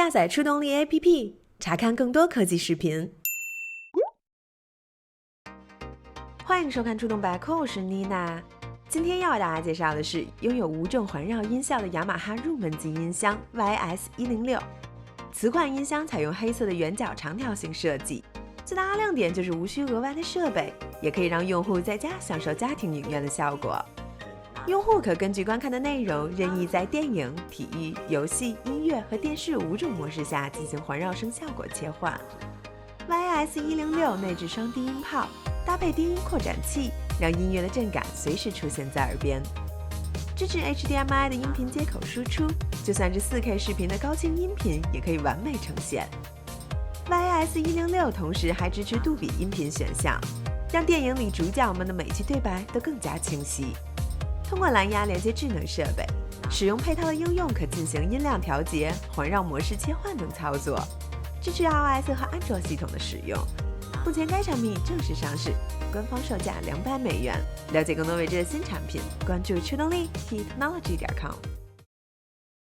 下载触动力 APP， 查看更多科技视频。欢迎收看触动百科，我是妮娜。今天要为大家介绍的是拥有无重环绕音效的雅马哈入门级音箱 YS106。此款音箱采用黑色的圆角长条形设计，最大的亮点就是无需额外的设备，也可以让用户在家享受家庭影院的效果。用户可根据观看的内容，任意在电影、体育、游戏、音乐和电视5种模式下进行环绕声效果切换。YS106 内置双低音炮，搭配低音扩展器，让音乐的震感随时出现在耳边。支持 HDMI 的音频接口输出，就算是 4K 视频的高清音频也可以完美呈现。YS106 同时还支持杜比音频选项，让电影里主角们的每句对白都更加清晰。通过蓝牙连接智能设备，使用配套的应用可进行音量调节、环绕模式切换等操作，支持 iOS 和安卓系统的使用。目前该产品已正式上市，官方售价$200。了解更多未知的新产品，关注驱动力 technology.com。